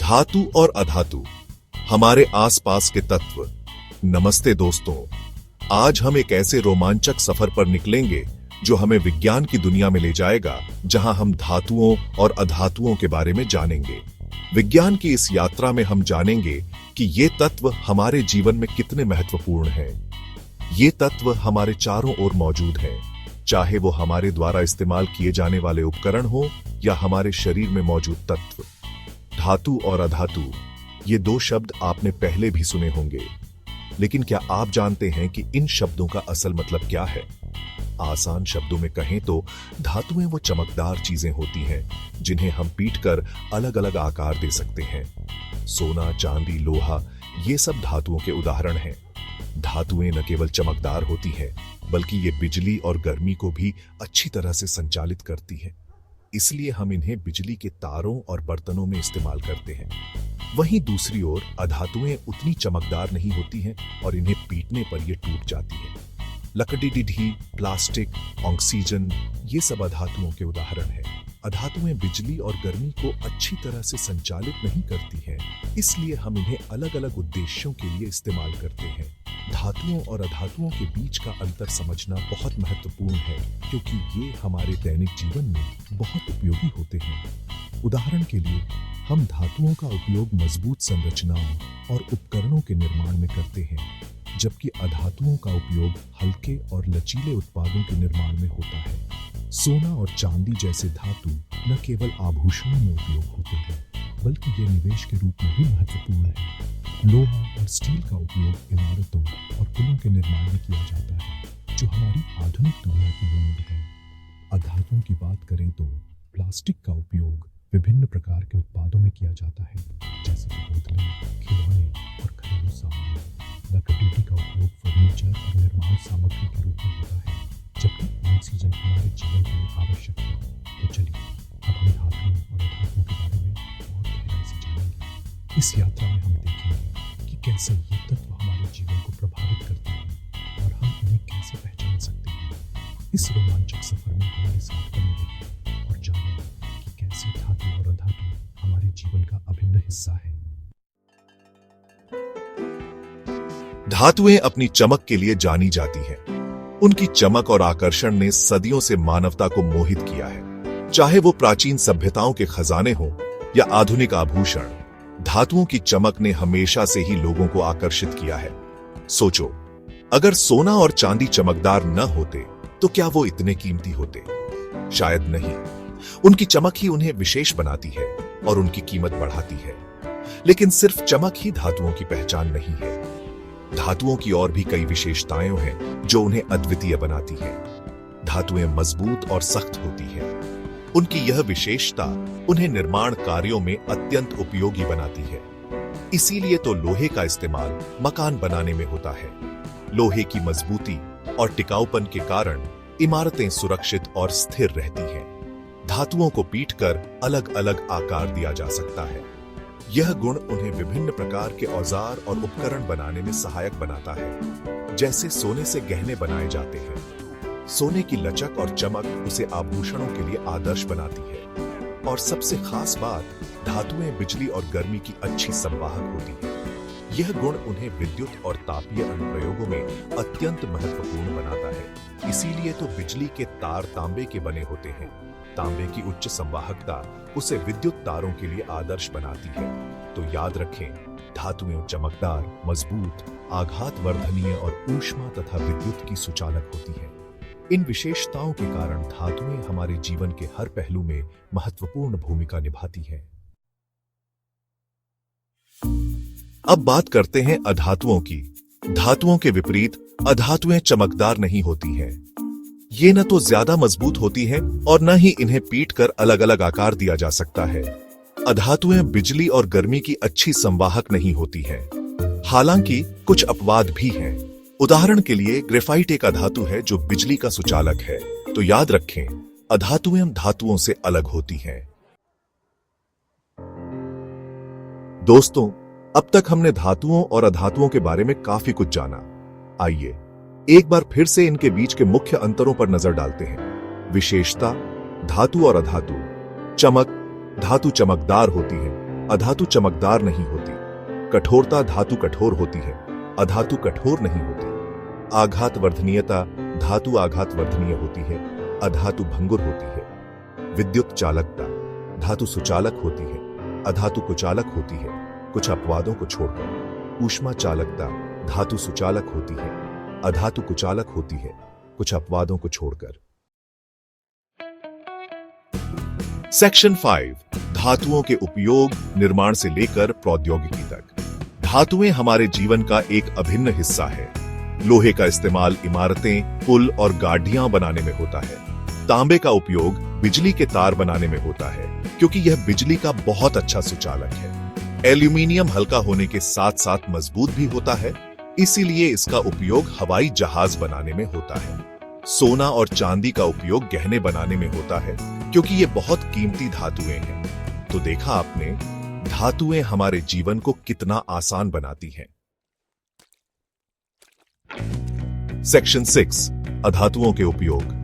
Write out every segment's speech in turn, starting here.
धातु और अधातु, हमारे आसपास के तत्व। नमस्ते दोस्तों, आज हम एक ऐसे रोमांचक सफर पर निकलेंगे जो हमें विज्ञान की दुनिया में ले जाएगा, जहां हम धातुओं और अधातुओं के बारे में जानेंगे। विज्ञान की इस यात्रा में हम जानेंगे कि ये तत्व हमारे जीवन में कितने महत्वपूर्ण हैं। ये तत्व हमारे चारों ओर मौजूद हैं, चाहे वो हमारे द्वारा इस्तेमाल किए जाने वाले उपकरण हो या हमारे शरीर में मौजूद तत्व। धातु और अधातु, ये दो शब्द आपने पहले भी सुने होंगे, लेकिन क्या आप जानते हैं कि इन शब्दों का असल मतलब क्या है? आसान शब्दों में कहें तो धातुएं वो चमकदार चीजें होती हैं जिन्हें हम पीटकर अलग अलग आकार दे सकते हैं। सोना, चांदी, लोहा, ये सब धातुओं के उदाहरण हैं। धातुएं न केवल चमकदार होती हैं, बल्कि ये बिजली और गर्मी को भी अच्छी तरह से संचालित करती हैं। इसलिए हम इन्हें बिजली के तारों और बर्तनों में इस्तेमाल करते हैं। वहीं दूसरी ओर अधातुएं उतनी चमकदार नहीं होती हैं और इन्हें पीटने पर ये टूट जाती हैं। लकड़ी, डिढी, प्लास्टिक, ऑक्सीजन, ये सब अधातुओं के उदाहरण हैं। अधातुएं बिजली और गर्मी को अच्छी तरह से संचालित नहीं करती हैं, इसलिए हम इन्हें अलग अलग उद्देश्यों के लिए इस्तेमाल करते हैं। धातुओं और अधातुओं के बीच का अंतर समझना बहुत महत्वपूर्ण है, क्योंकि ये हमारे दैनिक जीवन में बहुत उपयोगी होते हैं। उदाहरण के लिए, हम धातुओं का उपयोग मजबूत संरचनाओं और उपकरणों के निर्माण में करते हैं, जबकि अधातुओं का उपयोग हल्के और लचीले उत्पादों के निर्माण में होता है। सोना और चांदी जैसे धातु न केवल आभूषणों में उपयोग होते हैं, बल्कि ये निवेश के रूप में भी महत्वपूर्ण है। लोहा और स्टील का उपयोग इमारतों और पुलों के निर्माण में किया जाता है, जो हमारी आधुनिक दुनिया की नींव है। अधातुओं की बात करें तो प्लास्टिक का उपयोग विभिन्न प्रकार के उत्पादों में किया जाता है, जैसे कि बोतलें, खिलौने और घरेलू सामान। लकड़ी का उपयोग फर्नीचर और निर्माण सामग्री के रूप में होता है, जबकि ऑक्सीजन हमारे जीवन के लिए आवश्यक है। तो चलिए अब हम धातुओं और अधातुओं के बारे में और गहराई से जानेंगे। इस यात्रा में हम देखेंगे कि कैसे ये तत्व हमारे जीवन को प्रभावित करते हैं और हम इन्हें कैसे पहचान सकते हैं। इस रोमांचक सफर में हमारे साथ बने रहिए और जानें कि कैसे धातु और अधातु हमारे जीवन का अभिन्न हिस्सा है। धातुएं अपनी चमक के लिए जानी जाती हैं। उनकी चमक और आकर्षण ने सदियों से मानवता को मोहित किया है। चाहे वो प्राचीन सभ्यताओं के खजाने हो या आधुनिक आभूषण, धातुओं की चमक ने हमेशा से ही लोगों को आकर्षित किया है। सोचो, अगर सोना और चांदी चमकदार न होते तो क्या वो इतने कीमती होते? शायद नहीं। उनकी चमक ही उन्हें विशेष बनाती है और उनकी कीमत बढ़ाती है। लेकिन सिर्फ चमक ही धातुओं की पहचान नहीं है। धातुओं की और भी कई विशेषताएं हैं जो उन्हें अद्वितीय बनाती हैं। धातुएं मजबूत और सख्त होती हैं। उनकी यह विशेषता उन्हें निर्माण कार्यों में अत्यंत उपयोगी बनाती है। इसीलिए तो लोहे का इस्तेमाल मकान बनाने में होता है। लोहे की मजबूती और टिकाऊपन के कारण इमारतें सुरक्षित और स्थिर रहती हैं। धातुओं को पीटकर अलग अलग आकार दिया जा सकता है। यह गुण उन्हें विभिन्न प्रकार के औजार और उपकरण बनाने में सहायक बनाता है। जैसे सोने से गहने बनाए जाते हैं। सोने की लचक और चमक उसे आभूषणों के लिए आदर्श बनाती है। और सबसे खास बात, धातुएं बिजली और गर्मी की अच्छी संवाहक होती हैं। यह गुण उन्हें विद्युत और तापीय अनुप्रयोगों में अत्यंत महत्वपूर्ण बनाता है। इसीलिए तो बिजली के तार तांबे के बने होते हैं। तांबे की उच्च संवाहकता उसे विद्युत तारों के लिए आदर्श बनाती है। तो याद रखें, धातुएं चमकदार, मजबूत, आघात वर्धनीय और ऊष्मा तथा विद्युत की सुचालक होती हैं। इन विशेषताओं के कारण धातुएं हमारे जीवन के हर पहलू में महत्वपूर्ण भूमिका निभाती हैं। अब बात करते हैं अधातुओं की। धातुओं के विपरीत अधातुएं चमकदार नहीं होती हैं। ये न तो ज्यादा मजबूत होती हैं और न ही इन्हें पीटकर अलग अलग आकार दिया जा सकता है। अधातुएं बिजली और गर्मी की अच्छी संवाहक नहीं होती हैं। हालांकि कुछ अपवाद भी हैं। उदाहरण के लिए ग्रेफाइट एक अधातु है जो बिजली का सुचालक है। तो याद रखें, अधातुएं धातुओं से अलग होती हैं। दोस्तों, अब तक हमने धातुओं और अधातुओं के बारे में काफी कुछ जाना। आइए एक बार फिर से इनके बीच के मुख्य अंतरों पर नजर डालते हैं। विशेषता, धातु और अधातु। चमक, धातु चमकदार होती है अधातु चमकदार नहीं होती। कठोरता धातु कठोर होती है, अधातु कठोर नहीं होती। आघात वर्धनीयता धातु आघात वर्धनीय होती है, अधातु भंगुर होती है। विद्युत चालकता धातु सुचालक होती है, अधातु कुचालक होती है, कुछ अपवादों को छोड़कर। ऊष्मा चालकता धातु सुचालक होती है, अधातु कुचालक होती है, कुछ अपवादों को छोड़कर। सेक्शन 5 धातुओं के उपयोग निर्माण से लेकर प्रौद्योगिकी तक। धातुएं हमारे जीवन का एक अभिन्न हिस्सा है। लोहे का इस्तेमाल इमारतें, पुल और गाड़ियां बनाने में होता है। तांबे का उपयोग बिजली के तार बनाने में होता है, क्योंकि यह बिजली का बहुत अच्छा सुचालक है। एल्यूमीनियम हल्का होने के साथ साथ मजबूत भी होता है, इसीलिए इसका उपयोग हवाई जहाज बनाने में होता है। सोना और चांदी का उपयोग गहने बनाने में होता है, क्योंकि ये बहुत कीमती धातुएं हैं। तो देखा आपने, धातुएं हमारे जीवन को कितना आसान बनाती हैं। सेक्शन 6 अधातुओं के उपयोग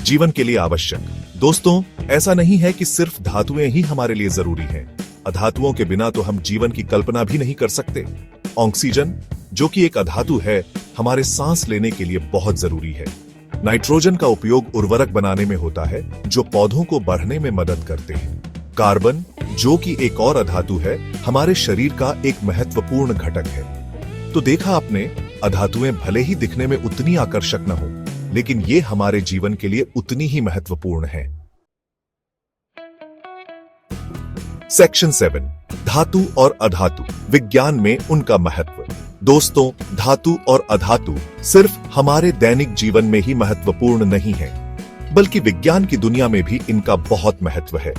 जीवन के लिए आवश्यक। दोस्तों, ऐसा नहीं है कि सिर्फ धातुएं ही हमारे लिए जरूरी हैं। अधातुओं के बिना तो हम जीवन की कल्पना भी नहीं कर सकते। ऑक्सीजन, जो कि एक अधातु है, हमारे सांस लेने के लिए बहुत जरूरी है। नाइट्रोजन का उपयोग उर्वरक बनाने में होता है, जो पौधों को बढ़ने में मदद करते हैं। कार्बन, जो कि एक और अधातु है, हमारे शरीर का एक महत्वपूर्ण घटक है। तो देखा आपने, अधातुएं भले ही दिखने में उतनी आकर्षक न हो, लेकिन ये हमारे जीवन के लिए उतनी ही महत्वपूर्ण है। सेक्शन 7 धातु और अधातु विज्ञान में उनका महत्व। दोस्तों, धातु और अधातु सिर्फ हमारे दैनिक जीवन में ही महत्वपूर्ण नहीं है, बल्कि विज्ञान की दुनिया में भी इनका बहुत महत्व है।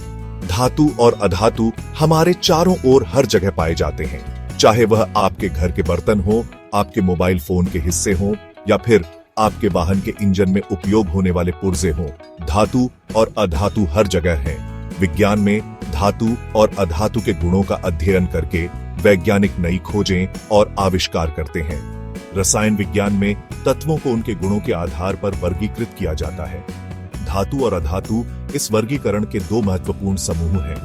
धातु और अधातु हमारे चारों ओर हर जगह पाए जाते हैं, चाहे वह आपके घर के बर्तन हो, आपके मोबाइल फोन के हिस्से हो, या फिर आपके वाहन के इंजन में उपयोग होने वाले पुर्जे हों। धातु और अधातु हर जगह हैं। विज्ञान में धातु और अधातु के गुणों का अध्ययन करके वैज्ञानिक नई खोजें और आविष्कार करते हैं। रसायन विज्ञान में तत्वों को उनके गुणों के आधार पर वर्गीकृत किया जाता है। धातु और अधातु इस वर्गीकरण के दो महत्वपूर्ण समूह हैं।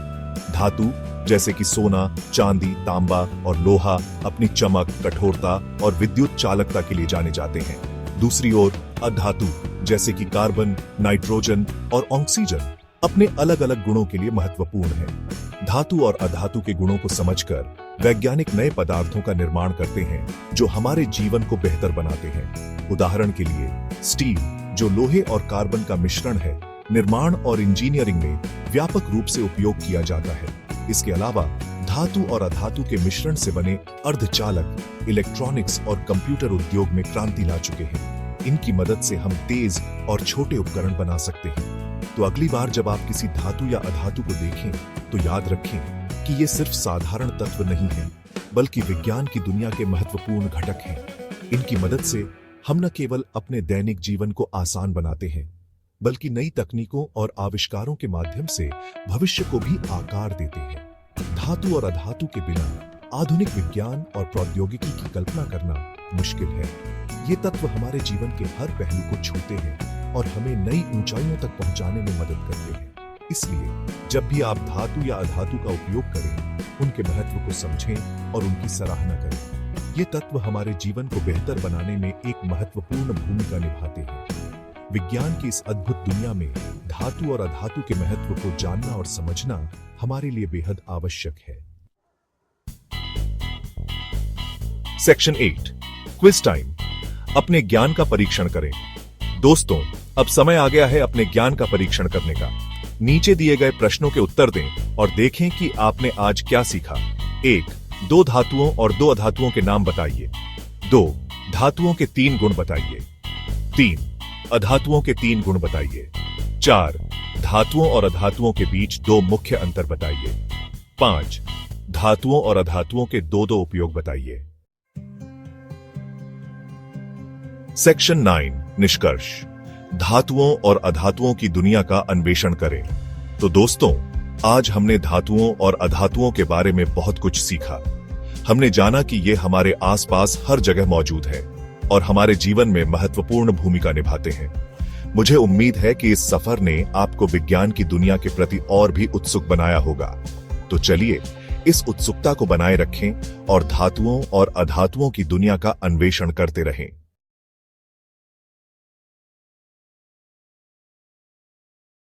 धातु जैसे कि सोना, चांदी, तांबा और लोहा अपनी चमक, कठोरता और विद्युत चालकता के लिए जाने जाते हैं। दूसरी ओर अधातु जैसे कि कार्बन, नाइट्रोजन और ऑक्सीजन अपने अलग अलग गुणों के लिए महत्वपूर्ण है। धातु और अधातु के गुणों को समझकर वैज्ञानिक नए पदार्थों का निर्माण करते हैं, जो हमारे जीवन को बेहतर बनाते हैं। उदाहरण के लिए स्टील, जो लोहे और कार्बन का मिश्रण है, निर्माण और इंजीनियरिंग में व्यापक रूप से उपयोग किया जाता है। इसके अलावा धातु और अधातु के मिश्रण से बने अर्धचालक, इलेक्ट्रॉनिक्स और कंप्यूटर उद्योग में क्रांति ला चुके हैं। इनकी मदद से हम तेज और छोटे उपकरण बना सकते हैं। तो अगली बार जब आप किसी धातु या अधातु को देखें, तो याद रखें कि ये सिर्फ साधारण तत्व नहीं है, बल्कि विज्ञान की दुनिया के महत्वपूर्ण घटक हैं। इनकी मदद से हम न केवल अपने दैनिक जीवन को आसान बनाते हैं, बल्कि नई तकनीकों और आविष्कारों के माध्यम से भविष्य को भी आकार देते हैं। धातु और अधातु के बिना आधुनिक विज्ञान और प्रौद्योगिकी की कल्पना करना मुश्किल है। ये तत्व हमारे जीवन के हर पहलू को छूते हैं और हमें नई ऊंचाइयों तक पहुंचाने में मदद करते हैं। इसलिए जब भी आप धातु या अधातु का उपयोग करें, उनके महत्व को समझें और उनकी सराहना करें। ये तत्व हमारे जीवन को बेहतर बनाने में एक महत्वपूर्ण भूमिका निभाते हैं। विज्ञान की इस अद्भुत दुनिया में धातु और अधातु के महत्व को जानना और समझना हमारे लिए बेहद आवश्यक है। Section 8 quiz time. अपने ज्ञान का परीक्षण करें। दोस्तों, अब समय आ गया है अपने ज्ञान का परीक्षण करने का। नीचे दिए गए प्रश्नों के उत्तर दें और देखें कि आपने आज क्या सीखा। 1. 2 धातुओं और 2 अधातुओं के नाम बताइए। 2. धातुओं के 3 गुण बताइए। 3. अधातुओं के 3 गुण बताइए। 4. धातुओं और अधातुओं के बीच 2 मुख्य अंतर बताइए। 5. धातुओं और अधातुओं के 2 उपयोग बताइए। सेक्शन 9 निष्कर्ष। धातुओं और अधातुओं की दुनिया का अन्वेषण करें। तो दोस्तों, आज हमने धातुओं और अधातुओं के बारे में बहुत कुछ सीखा। हमने जाना कि ये हमारे आसपास हर जगह मौजूद है और हमारे जीवन में महत्वपूर्ण भूमिका निभाते हैं। मुझे उम्मीद है कि इस सफर ने आपको विज्ञान की दुनिया के प्रति और भी उत्सुक बनाया होगा। तो चलिए इस उत्सुकता को बनाए रखें और धातुओं और अधातुओं की दुनिया का अन्वेषण करते रहें।